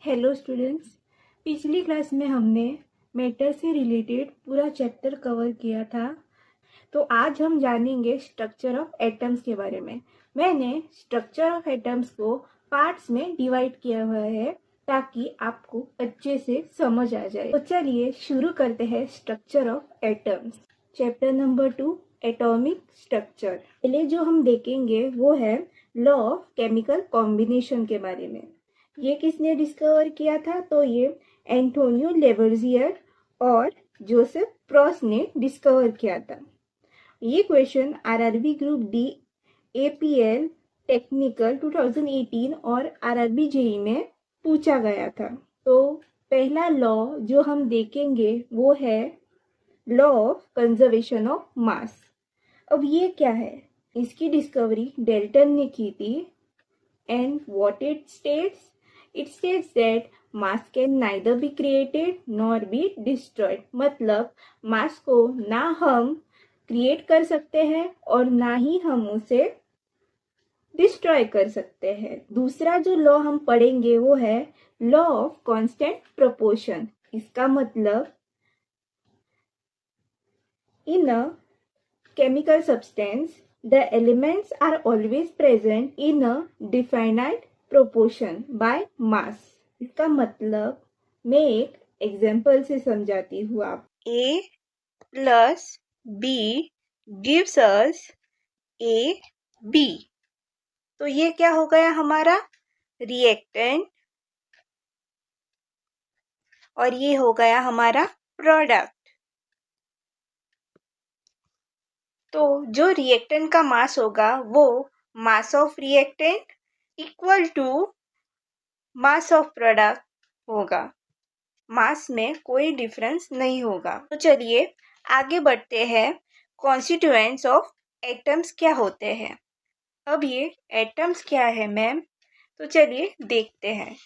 Hello students. पिछली class में हमने मैटर से रिलेटेड पूरा चैप्टर कवर किया था। तो आज हम जानेंगे स्ट्रक्चर ऑफ एटम्स के बारे में। मैंने स्ट्रक्चर ऑफ एटम्स को पार्ट्स में डिवाइड किया हुआ है ताकि आपको अच्छे से समझ आ जाए। तो चलिए शुरू करते हैं structure of atoms. Chapter number 2, atomic structure. पहले जो हम देखेंगे वो है लॉ ऑफ केमिकल कॉम्बिनेशन के बारे में। ये किसने डिस्कवर किया था? तो ये एंटोनियो लेवर्जियर और जोसेफ प्रॉस ने डिस्कवर किया था। ये question RRB group D APL technical 2018 और आरआरबी जेई में पूछा गया था। तो पहला लॉ जो हम देखेंगे वो है law of conservation of mass. अब ये क्या है? इसकी डिस्कवरी डेल्टन ने की थी। And what it states? It states that mass can neither be created nor be destroyed। मतलब मास को ना हम क्रिएट कर सकते हैं और ना ही हम उसे डिस्ट्रॉय कर सकते हैं। दूसरा जो लॉ हम पढ़ेंगे वो है लॉ ऑफ कांस्टेंट प्रोपोर्शन। इसका मतलब इन अ chemical substance the elements are always present in a definite proportion by mass। इसका मतलब मैं एक एग्जाम्पल से समझाती हूँ आप। A plus B gives us AB। तो ये क्या हो गया हमारा रिएक्टेंट और ये हो गया हमारा प्रोडक्ट। तो जो रिएक्टेंट का मास होगा वो mass of reactant equal to mass of product होगा। मास में कोई डिफरेंस नहीं होगा। तो चलिए आगे बढ़ते हैं। कॉन्स्टिट्यूएंट्स ऑफ एटम्स क्या होते हैं? अब ये एटम्स क्या है मैम? तो चलिए देखते हैं।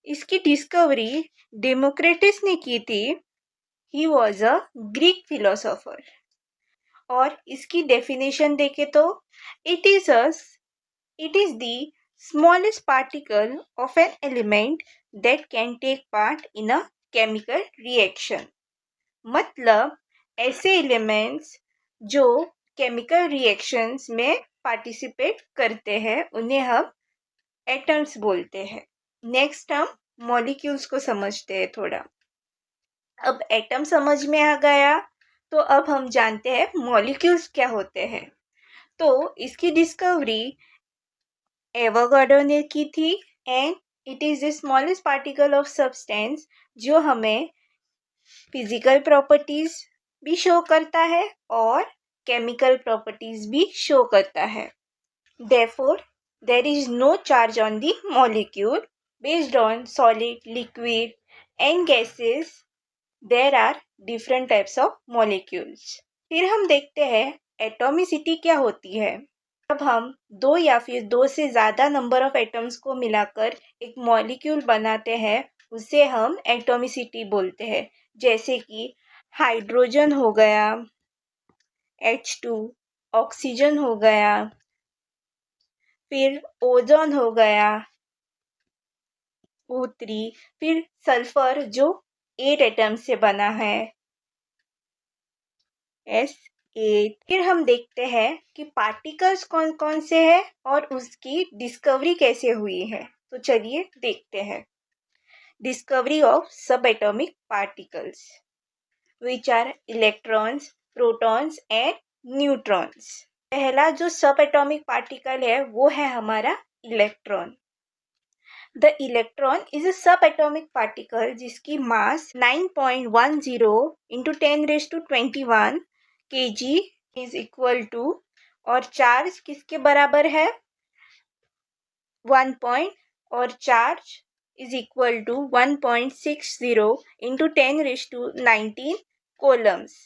इसकी डिस्कवरी डेमोक्रिटस ने की थी। He was a Greek philosopher. और इसकी डेफिनेशन देखे तो it is the smallest particle of an element that can take part in a chemical reaction। मतलब ऐसे एलिमेंट्स जो केमिकल रिएक्शंस में पार्टिसिपेट करते हैं उन्हें हम एटम्स बोलते हैं। नेक्स्ट हम मॉलिक्यूल्स को समझते हैं थोड़ा। अब एटम समझ में आ गया तो अब हम जानते हैं मॉलिक्यूल्स क्या होते हैं। तो इसकी डिस्कवरी एवोगाड्रो ने की थी। And it is the smallest particle of substance जो हमें फिजिकल प्रॉपर्टीज भी शो करता है और केमिकल प्रॉपर्टीज भी शो करता है। Therefore, there is no charge on the molecule based on solid, liquid and gases। There are different types of molecules। फिर हम देखते हैं एटॉमिसिटी क्या होती है। जब हम दो या फिर दो से ज़्यादा नंबर ऑफ एटम्स को मिलाकर एक मॉलिक्यूल बनाते हैं उसे हम एटॉमिसिटी बोलते हैं। जैसे कि हाइड्रोजन हो गया H2, ऑक्सीजन हो गया, फिर ओजोन हो गया O3, फिर सल्फर जो 8 एटम से बना है S8। फिर हम देखते हैं कि पार्टिकल्स कौन कौन से हैं और उसकी डिस्कवरी कैसे हुई है। तो चलिए देखते हैं। Discovery of sub atomic particles which are electrons, protons and neutrons. पहला जो सब एटॉमिक पार्टिकल है वो है हमारा electron. The electron is a sub atomic particle जिसकी mass 9.10 into 10⁻21 kg is equal to और चार्ज किसके बराबर है 1 और charge is equal to 1.60 into 10⁻19 coulombs.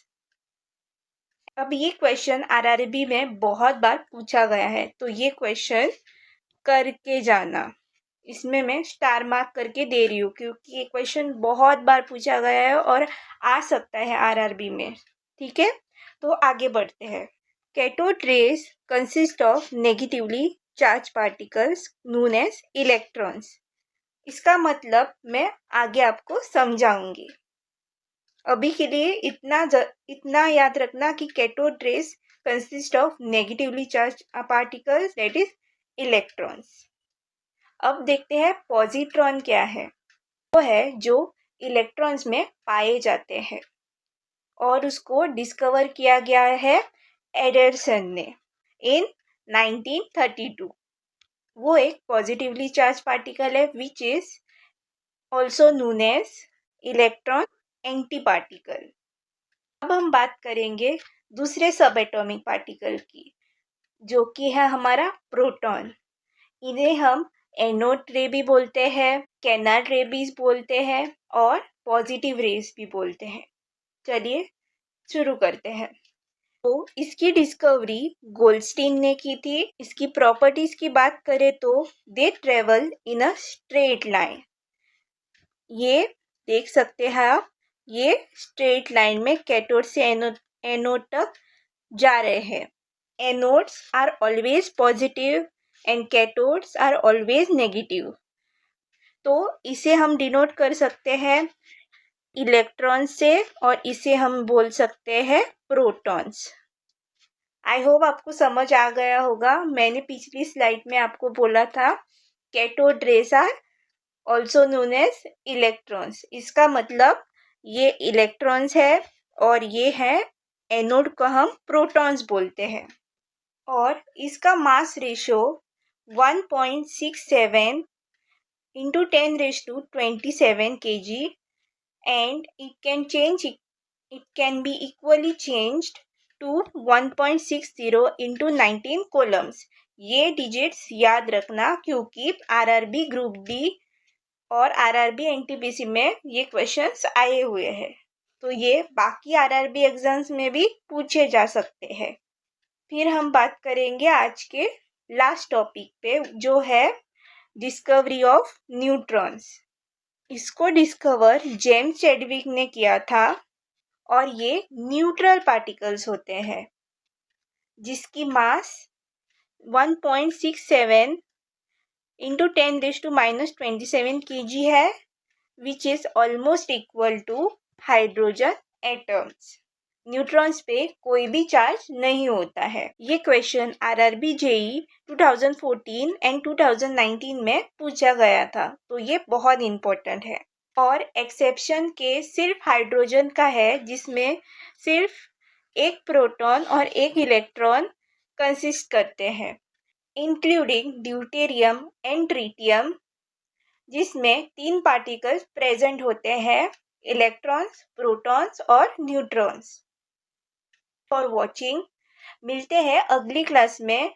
अब ये क्वेश्चन आरआरबी में बहुत बार पूछा गया है तो ये क्वेश्चन करके जाना। इसमें मैं स्टार मार्क करके दे रही हूँ क्योंकि ये क्वेश्चन बहुत बार पूछा गया है और आ सकता है आरआरबी में। ठीक है, तो आगे बढ़ते हैं। Cathode rays consist of negatively charge particles known as electrons. इसका मतलब मैं आगे आपको समझाऊंगी। अभी के लिए इतना याद रखना कि cathode rays consist of negatively charge particles, that is electrons. अब देखते हैं पॉजिट्रॉन क्या है। वो है जो इलेक्ट्रॉन्स में पाए जाते हैं और उसको डिस्कवर किया गया है एडरसन ने इन 1932। वो एक पॉजिटिवली चार्ज पार्टिकल है which is also known as electron anti particle. अब हम बात करेंगे दूसरे सब एटॉमिक पार्टिकल की, जो कि है हमारा प्रोटॉन। इन्हें हम एनोड रे भी बोलते हैं, कैनाड रे भी बोलते हैं और पॉजिटिव रेस भी बोलते हैं। चलिए शुरू करते हैं। तो इसकी डिस्कवरी गोल्डस्टीन ने की थी। इसकी प्रॉपर्टीज की बात करें तो they travel in a straight line. ये देख सकते हैं आप, ये स्ट्रेट लाइन में कैथोड से एनोड तक जा रहे हैं। Anodes are always positive and cathodes are always negative. तो इसे हम डिनोट कर सकते हैं इलेक्ट्रॉन से और इसे हम बोल सकते हैं प्रोटॉन्स। आई होप आपको समझ आ गया होगा। मैंने पिछली स्लाइड में आपको बोला था cathode rays are also known as electrons. इसका मतलब ये इलेक्ट्रॉन्स है और ये है एनोड को हम प्रोटॉन्स बोलते हैं। और इसका mass ratio 1.67 into 10⁻27 kg and it can be equally changed to 1.60 into 19 coulombs। ये डिजिट्स याद रखना क्योंकि आरआरबी ग्रुप डी और आरआरबी एनटीपीसी में ये क्वेश्चंस आए हुए हैं। तो ये बाकी आरआरबी एग्जाम्स में भी पूछे जा सकते हैं। फिर हम बात करेंगे आज के लास्ट टॉपिक पे, जो है डिस्कवरी ऑफ न्यूट्रॉन्स। इसको डिस्कवर जेम्स चैडविक ने किया था और ये न्यूट्रल पार्टिकल्स होते हैं जिसकी मास 1.67 into 10⁻⁻27 kg है, which is almost equal to hydrogen atoms. Neutrons पे कोई भी चार्ज नहीं होता है। ये क्वेश्चन आरआरबी जेई 2014 एंड 2019 में पूछा गया था, तो ये बहुत इम्पोर्टेंट है। और एक्सेप्शन के सिर्फ हाइड्रोजन का है, जिसमें सिर्फ एक प्रोटॉन और एक इलेक्ट्रॉन कंसिस्ट करते हैं, इंक्लूडिंग ड्यूटेरियम एंड ट्रिटियम, जिसमें 3 पार्टिकल्स प्रेजेंट होते हैं, इलेक्ट्रॉन्स, प्रोटॉन्स और न्यूट्रॉन्स। फॉर वॉचिंग, मिलते हैं अगली क्लास में